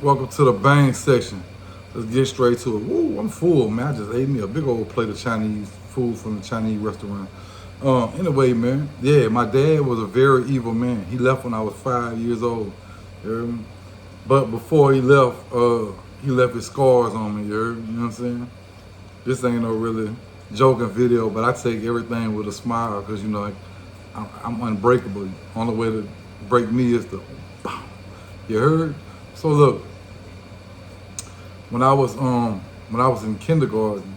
Welcome to the bang section. Let's get straight to it. Woo, I'm full, man. I just ate me a big old plate of Chinese food from the Chinese restaurant. Anyway, man, yeah, my dad was a very evil man. He left when I was 5 years old. You heard me? But before he left his scars on me. You heard me? You know what I'm saying? This ain't no really joking video, but I take everything with a smile because I'm unbreakable. Only way to break me is to, you heard? So look, when I was in kindergarten,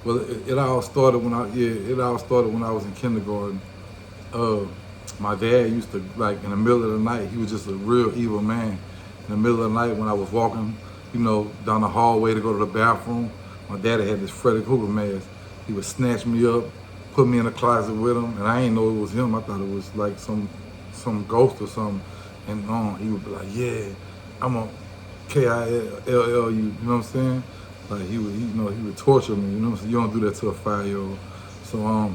well, it all started it all started when I was in kindergarten. Uh, my dad used to, like, in the middle of the night. He was just a real evil man. In the middle of the night when I was walking, down the hallway to go to the bathroom, my daddy had this Freddy Krueger mask. He would snatch me up, put me in a closet with him, and I didn't know it was him. I thought it was like some ghost or something. And he would be like, "Yeah, I'm a KILL you." You know what I'm saying? Like he would torture me. You know what I'm saying? You don't do that to a 5-year-old. So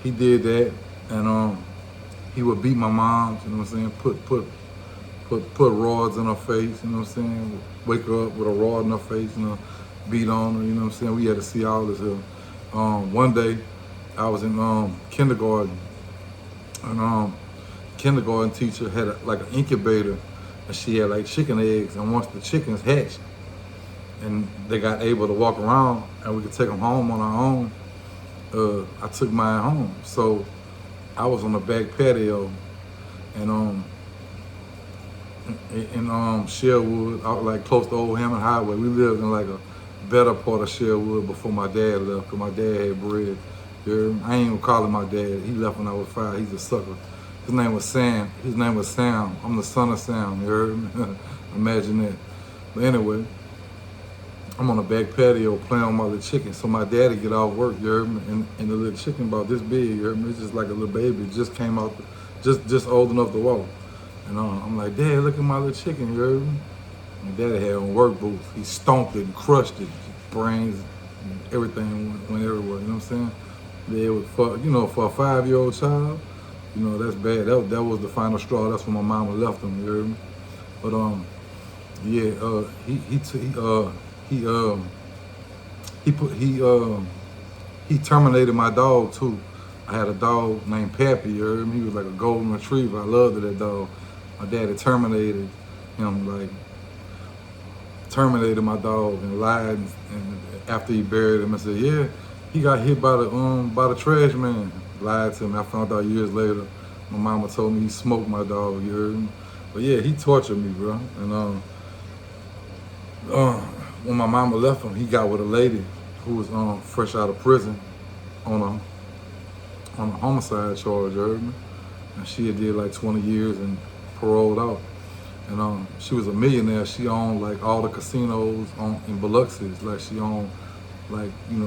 he did that, and he would beat my mom. You know what I'm saying? Put rods in her face. You know what I'm saying? Wake her up with a rod in her face. Beat on her. You know what I'm saying? We had to see all this here. One day, I was in kindergarten, and kindergarten teacher had like an incubator, and she had like chicken eggs. And once the chickens hatched, and they got able to walk around, and we could take them home on our own, I took mine home. So I was on the back patio, and in Sherwood, out like close to Old Hammond Highway. We lived in like a better part of Sherwood before my dad left, because my dad had bread. I ain't even call him my dad. He left when I was 5. He's a sucker. His name was Sam. I'm the son of Sam. You heard me? Imagine that. But anyway, I'm on the back patio playing with my little chicken. So my daddy get off work, you heard me? And the little chicken about this big, you heard me? It's just like a little baby. It just came out, just old enough to walk. And I'm like, "Dad, look at my little chicken," you heard me? My daddy had on work boots. He stomped it and crushed it. Brains, everything went everywhere, you know what I'm saying? Yeah, it was for a 5-year-old child, that's bad. That was the final straw. That's when my mama left him, you heard me? But yeah, he terminated my dog too. I had a dog named Pappy, you heard me? He was like a golden retriever. I loved that dog. My daddy terminated my dog and lied, and after he buried him and said, "Yeah, he got hit by the trash man." Lied to me. I found out years later. My mama told me he smoked my dog, you heard me? But yeah, he tortured me, bro. And when my mama left him, he got with a lady who was fresh out of prison on a homicide charge, you heard me? And she had did like 20 years and paroled out. And she was a millionaire. She owned like all the casinos in Biloxi. Like she owned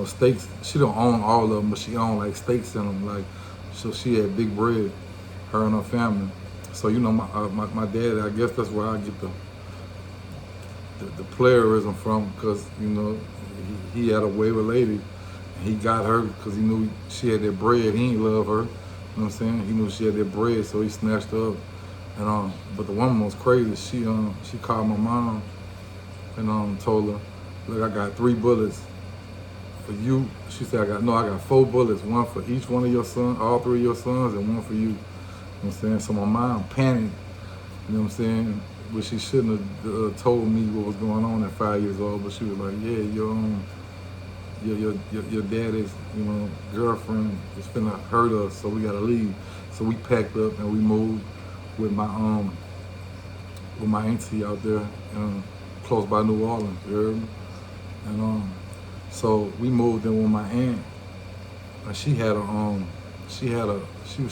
stakes. She don't own all of them, but she owned like stakes in them. Like, so she had big bread, her and her family. So my dad, I guess that's where I get the playerism from, because he had a way with a lady. And he got her because he knew she had that bread. He ain't love her. You know what I'm saying? He knew she had that bread, so he snatched her up. And but the woman was crazy. She called my mom and told her, "Look, I got 3 bullets for you." She said, I got 4 bullets, one for each one of your sons, all 3 of your sons, and one for you." You know what I'm saying? So my mom panicked, you know what I'm saying? But she shouldn't have told me what was going on at 5 years old. But she was like, "Yeah, your daddy's girlfriend is finna hurt us, so we gotta leave." So we packed up and we moved with my auntie out there close by New Orleans, you heard me? And so we moved in with my aunt, and she was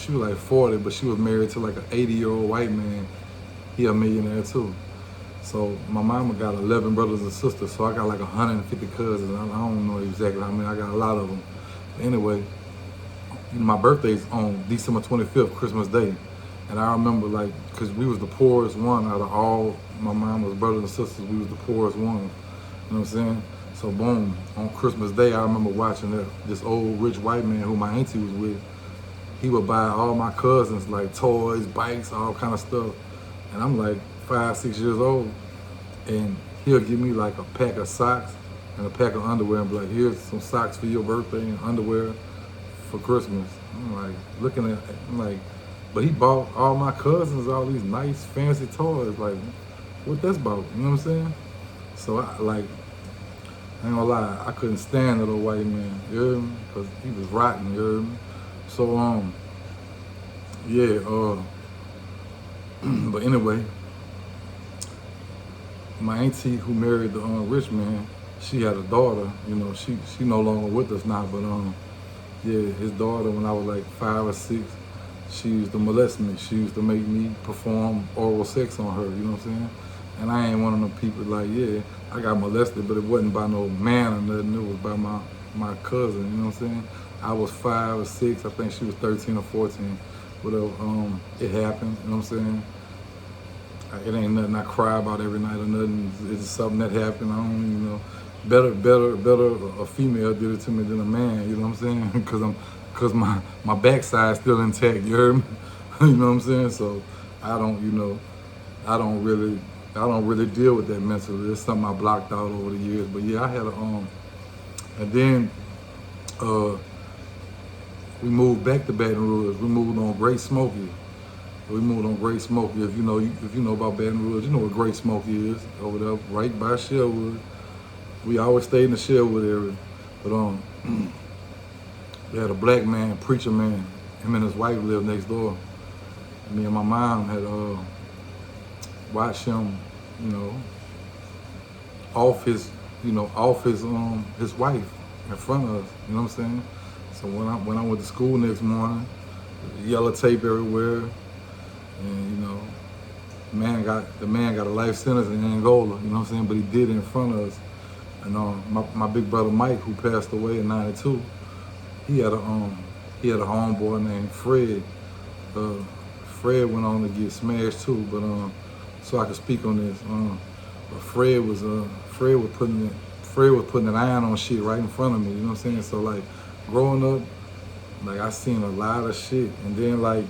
like 40, but she was married to like an 80-year-old white man. He a millionaire too. So my mama got 11 brothers and sisters, so I got like 150 cousins. I don't know exactly how many. I got a lot of them. But anyway, my birthday's on December 25th, Christmas Day. And I remember, like, because we was the poorest one out of all my mama's brothers and sisters, we was the poorest one. You know what I'm saying? So boom, on Christmas Day, I remember watching this old rich white man who my auntie was with. He would buy all my cousins like toys, bikes, all kind of stuff. And I'm like 5, 6 years old. and he'll give me like a pack of socks and a pack of underwear and be like, here's some socks for your birthday and underwear for Christmas. I'm like, looking at, I'm like, but he bought all my cousins all these nice fancy toys. Like, what that's about? You know what I'm saying? So I ain't gonna lie, I couldn't stand that old white man, you hear me? Cause he was rotten, you hear me? So, yeah, but anyway, my auntie who married the rich man, she had a daughter, you know, she no longer with us now, but yeah, his daughter, when I was like 5 or 6, she used to molest me. She used to make me perform oral sex on her, you know what I'm saying? And I ain't one of them people like, yeah, I got molested, but it wasn't by no man or nothing. It was by my cousin, you know what I'm saying? I was 5 or 6, I think she was 13 or 14. Whatever, it happened, you know what I'm saying? It ain't nothing I cry about every night or nothing. It's just something that happened. I don't even know. Better a female did it to me than a man. You know what I'm saying? Cause my backside still intact. You heard me? You know what I'm saying? So I don't, you know, I don't really deal with that mentally. It's something I blocked out over the years. But yeah, I had and then we moved back to Baton Rouge. We moved on Great Smoky. We moved on Great Smoky. If you know about Baton Rouge, you know what Great Smoky is over there, right by Sherwood. We always stayed in the Sherwood area, but they had a black man, preacher man. Him and his wife lived next door. Me and my mom had watched him, you know, off his wife in front of us. You know what I'm saying? So when I went to school next morning, yellow tape everywhere. And you know, the man got a life sentence in Angola, you know what I'm saying? But he did it in front of us. And my big brother Mike, who passed away in '92, he had a homeboy named Fred. Fred went on to get smashed too, but so I could speak on this. But Fred was putting an iron on shit right in front of me, you know what I'm saying? So like growing up, like I seen a lot of shit, and then like.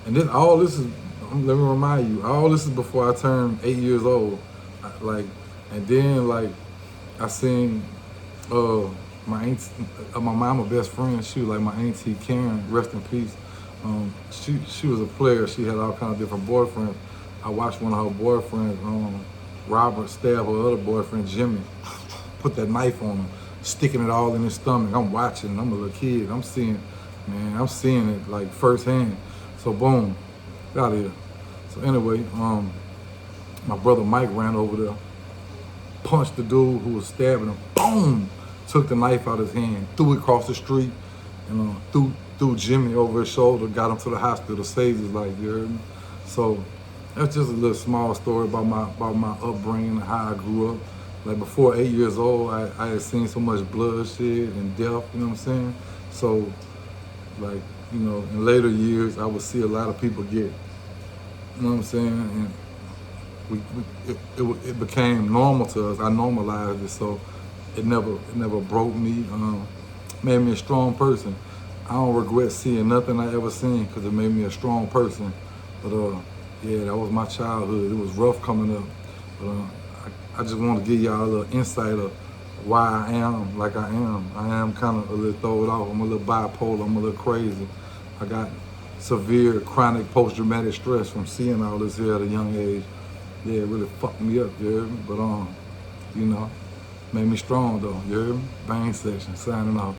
And then all this is, let me remind you, all this is before I turned 8 years old. Like, and then like, I seen my auntie, my mama best friend, she was like my auntie Karen, rest in peace. She was a player, she had all kind of different boyfriends. I watched one of her boyfriends, Robert, stab her other boyfriend, Jimmy, put that knife on him, sticking it all in his stomach. I'm watching, I'm a little kid, I'm seeing it like firsthand. So boom, got here. So anyway, my brother Mike ran over there, punched the dude who was stabbing him, boom, took the knife out of his hand, threw it across the street, and threw Jimmy over his shoulder, got him to the hospital, saved his life, you heard me? So that's just a little small story about my upbringing and how I grew up. Like before 8 years old, I had seen so much bloodshed and death, you know what I'm saying? So like, you know, in later years, I would see a lot of people get, you know what I'm saying? And it became normal to us. I normalized it, so it never broke me. Made me a strong person. I don't regret seeing nothing I ever seen because it made me a strong person. But yeah, that was my childhood. It was rough coming up. But I just want to give y'all a little insight of why I am like I am. I am kind of a little throwed off. I'm a little bipolar. I'm a little crazy. I got severe chronic post-traumatic stress from seeing all this here at a young age. Yeah, it really fucked me up, you heard me? But you know, made me strong though, you heard me? Bang Section, signing off.